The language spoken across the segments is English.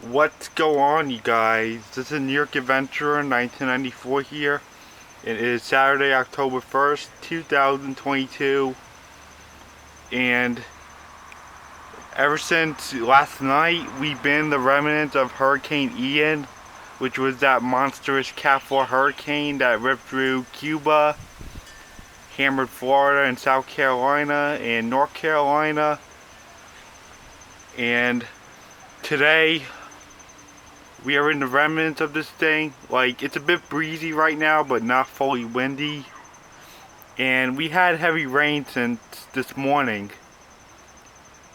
What's going on, you guys? This is New York Adventurer 1994 here. It is Saturday, October 1st, 2022. And ever since last night, we've been the remnants of Hurricane Ian, which was that monstrous Cat 4 hurricane that ripped through Cuba, hammered Florida and South Carolina and North Carolina. And today, we are in the remnants of this thing. Like, it's a bit breezy right now, but not fully windy. And we had heavy rain since this morning.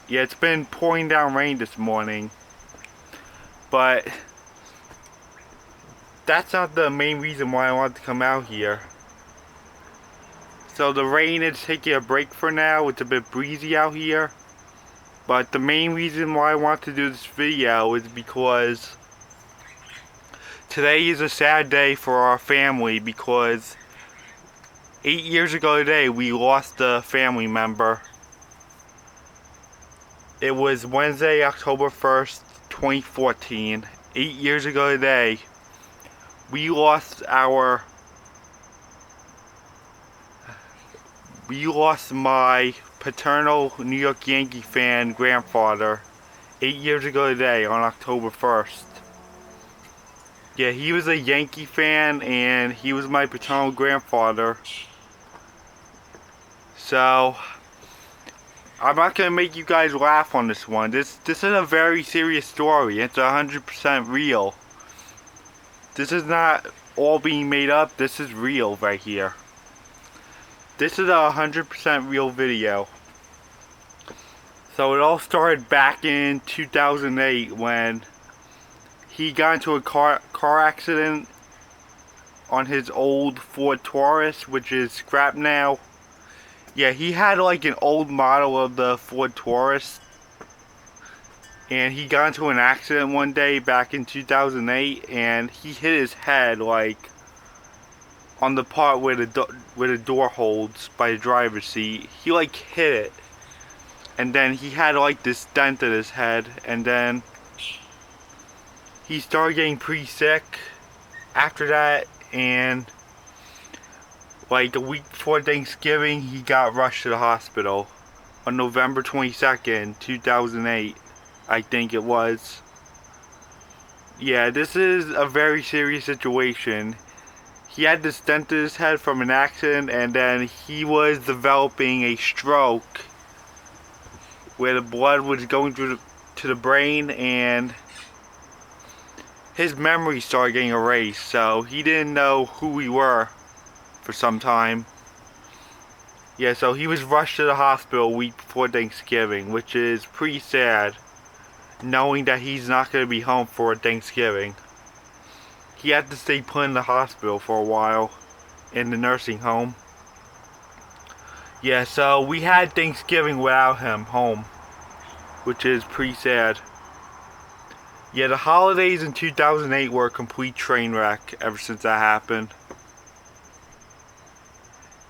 Yeah, it's been pouring down rain this morning. But that's not the main reason why I wanted to come out here. So the rain is taking a break for now. It's a bit breezy out here. But the main reason why I want to do this video is because today is a sad day for our family, because 8 years ago today we lost a family member. It was Wednesday, October 1st, 2014. 8 years ago today we lost my paternal New York Yankee fan grandfather 8 years ago today on October 1st. Yeah, he was a Yankee fan and he was my paternal grandfather. So I'm not gonna make you guys laugh on this one. This is a very serious story. It's 100% real. This is not all being made up. This is real right here. This is a 100% real video. So it all started back in 2008 when he got into a car accident on his old Ford Taurus, which is scrapped now. Yeah, he had like an old model of the Ford Taurus, and he got into an accident one day back in 2008, and he hit his head like on the part where the door holds by the driver's seat. He like hit it, and then he had like this dent in his head, and then he started getting pretty sick after that, and like a week before Thanksgiving, he got rushed to the hospital on November 22nd, 2008, I think it was. Yeah, this is a very serious situation. He had this dent in his head from an accident, and then he was developing a stroke where the blood was going through to the brain, and his memory started getting erased, so he didn't know who we were for some time. Yeah, so he was rushed to the hospital a week before Thanksgiving, which is pretty sad, knowing that he's not going to be home for Thanksgiving. He had to stay put in the hospital for a while, in the nursing home. Yeah, so we had Thanksgiving without him home, which is pretty sad. Yeah, the holidays in 2008 were a complete train wreck ever since that happened.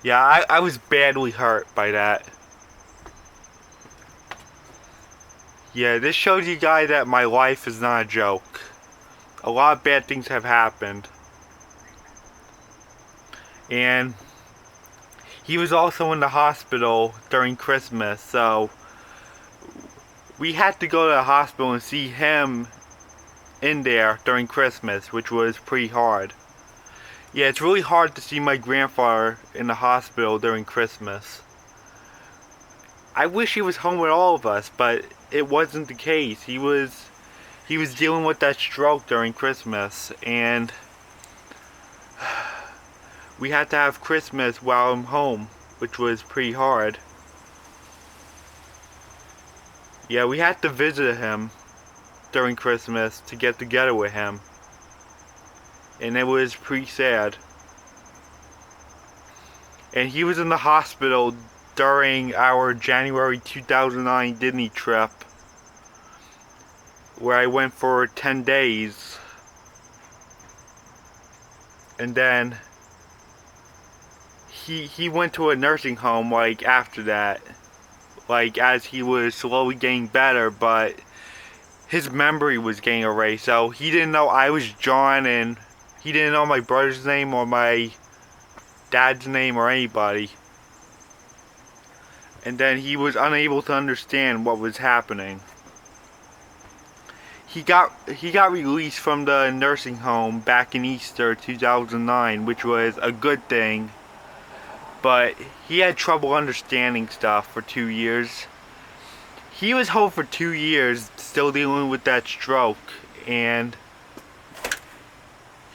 Yeah, I was badly hurt by that. Yeah, this shows you guys that my life is not a joke. A lot of bad things have happened. And he was also in the hospital during Christmas, so we had to go to the hospital and see him in there during Christmas, which was pretty hard. Yeah, it's really hard to see my grandfather in the hospital during Christmas. I wish he was home with all of us, but it wasn't the case. He was dealing with that stroke during Christmas, and we had to have Christmas while I'm home, which was pretty hard. Yeah, we had to visit him during Christmas to get together with him, and it was pretty sad. And he was in the hospital during our January 2009 Disney trip, where I went for 10 days. And then he went to a nursing home like after that, like as he was slowly getting better, but his memory was getting erased. So he didn't know I was John, and he didn't know my brother's name or my dad's name or anybody. And then he was unable to understand what was happening. He got released from the nursing home back in Easter 2009, which was a good thing. But he had trouble understanding stuff for 2 years. He was home for 2 years, still dealing with that stroke, and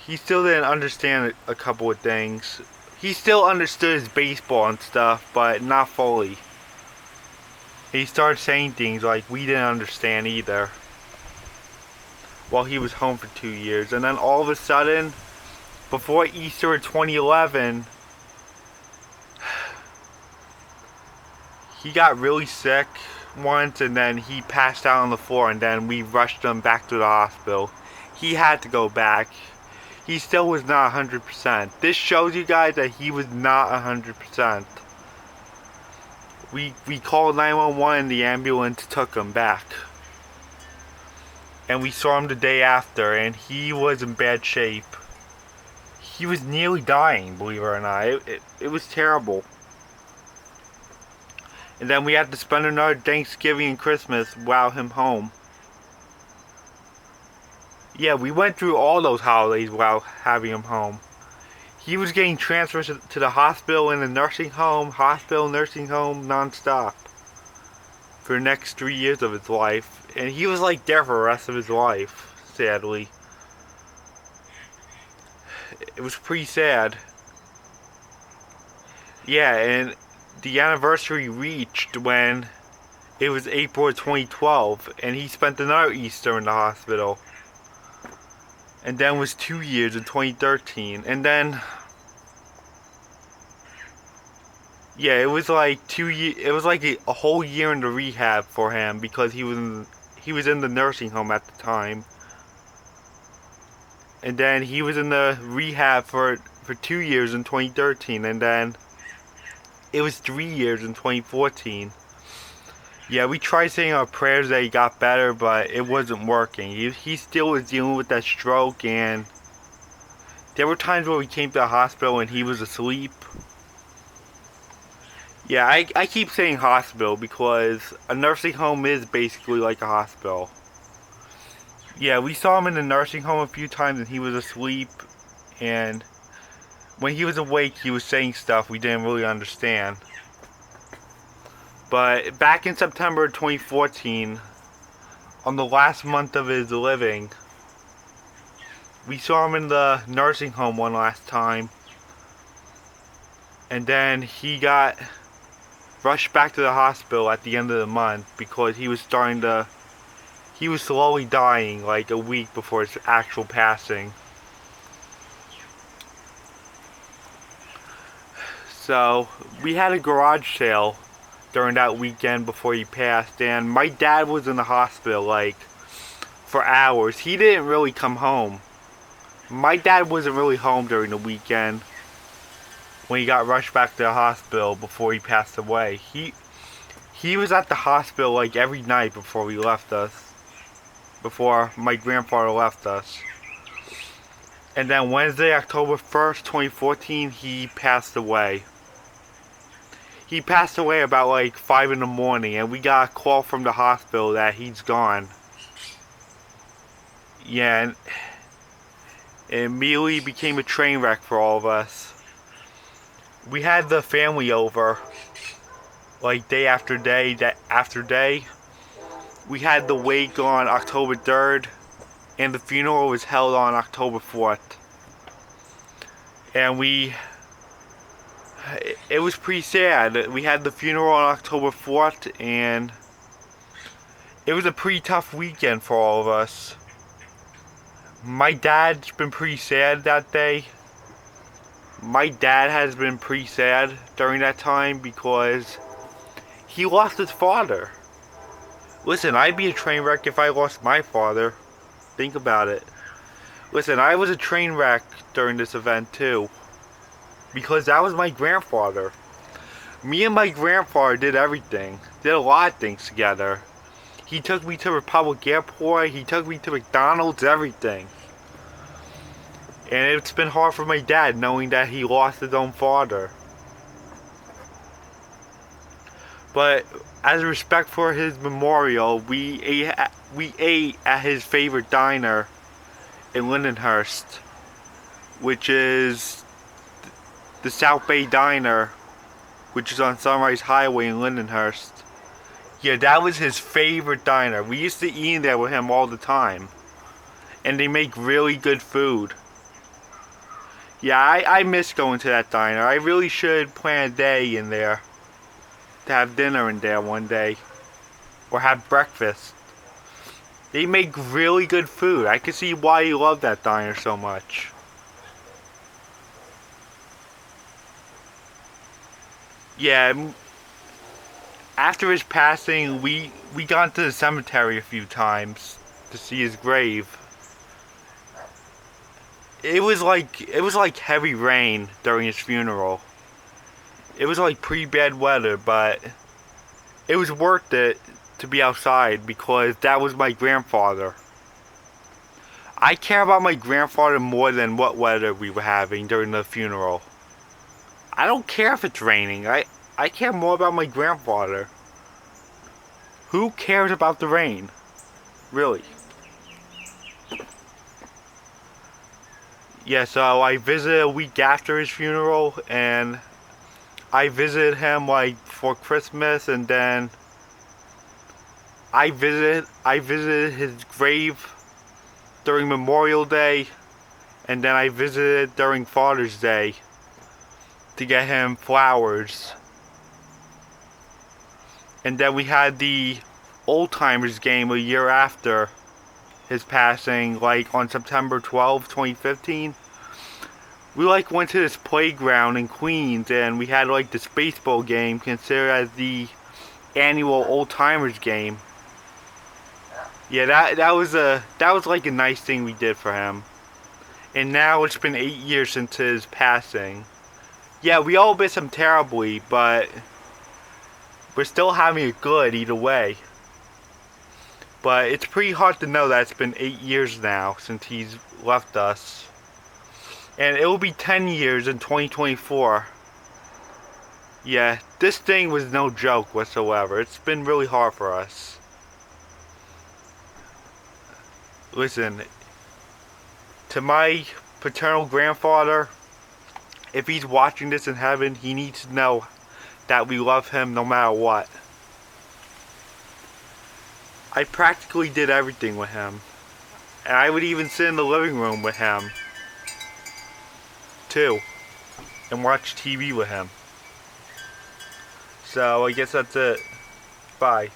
he still didn't understand a couple of things. He still understood his baseball and stuff, but not fully. He started saying things like we didn't understand either while he was home for 2 years. And then all of a sudden, before Easter of 2011, he got really sick once, and then he passed out on the floor, and then we rushed him back to the hospital. He had to go back. He still was not 100%. This shows you guys that he was not 100%. We called 911 and the ambulance took him back. And we saw him the day after, and he was in bad shape. He was nearly dying, believe it or not. It was terrible. And then we had to spend another Thanksgiving and Christmas without him home. Yeah, we went through all those holidays without having him home. He was getting transferred to the hospital and the nursing home, non-stop for the next 3 years of his life. And he was like there for the rest of his life, sadly. It was pretty sad. Yeah, and the anniversary reached when it was April of 2012, and he spent another Easter in the hospital. And then was 2 years in 2013, and then yeah, it was like 2 years. It was like a whole year in the rehab for him because he was in the nursing home at the time, and then he was in the rehab for 2 years in 2013, and then it was 3 years in 2014. Yeah, we tried saying our prayers that he got better, but it wasn't working. He still was dealing with that stroke, and there were times where we came to the hospital and he was asleep. Yeah, I keep saying hospital because a nursing home is basically like a hospital. Yeah, we saw him in the nursing home a few times and he was asleep, and when he was awake he was saying stuff we didn't really understand. But back in September 2014, on the last month of his living, we saw him in the nursing home one last time, and then he got rushed back to the hospital at the end of the month because he was slowly dying like a week before his actual passing. So we had a garage sale during that weekend before he passed, and my dad was in the hospital like for hours. He didn't really come home. My dad wasn't really home during the weekend when he got rushed back to the hospital before he passed away. He was at the hospital like every night before my grandfather left us. And then Wednesday, October 1st, 2014, he passed away. He passed away about like 5 in the morning, and we got a call from the hospital that he's gone. Yeah, and it immediately became a train wreck for all of us. We had the family over like day after day. We had the wake on October 3rd, and the funeral was held on October 4th. And it was pretty sad. We had the funeral on October 4th, and it was a pretty tough weekend for all of us. My dad's been pretty sad that day. My dad has been pretty sad during that time because he lost his father. Listen, I'd be a train wreck if I lost my father. Think about it. Listen, I was a train wreck during this event too, because that was my grandfather. Me and my grandfather did everything. Did a lot of things together. He took me to Republic Airport. He took me to McDonald's, everything. And it's been hard for my dad knowing that he lost his own father. But as a respect for his memorial, we ate at his favorite diner in Lindenhurst, which is the South Bay Diner, which is on Sunrise Highway in Lindenhurst. Yeah, that was his favorite diner. We used to eat there with him all the time. And they make really good food. Yeah, I miss going to that diner. I really should plan a day in there to have dinner in there one day. Or have breakfast. They make really good food. I can see why you love that diner so much. Yeah, after his passing, we got to the cemetery a few times to see his grave. It was like heavy rain during his funeral. It was like pretty bad weather, but it was worth it to be outside because that was my grandfather. I care about my grandfather more than what weather we were having during the funeral. I don't care if it's raining. I care more about my grandfather. Who cares about the rain? Really? Yeah, so I visited a week after his funeral, and I visited him like for Christmas, and then I visited his grave during Memorial Day, and then I visited during Father's Day to get him flowers. And then we had the Old Timers game a year after his passing, like on September 12, 2015. We like went to this playground in Queens, and we had like this baseball game considered as the annual Old Timers game. Yeah, that was like a nice thing we did for him. And now it's been 8 years since his passing. Yeah, we all miss him terribly, but we're still having it good either way. But it's pretty hard to know that it's been 8 years now since he's left us. And it will be 10 years in 2024. Yeah, this thing was no joke whatsoever. It's been really hard for us. Listen, to my paternal grandfather, if he's watching this in heaven, he needs to know that we love him no matter what. I practically did everything with him. And I would even sit in the living room with him, too, and watch TV with him. So I guess that's it. Bye.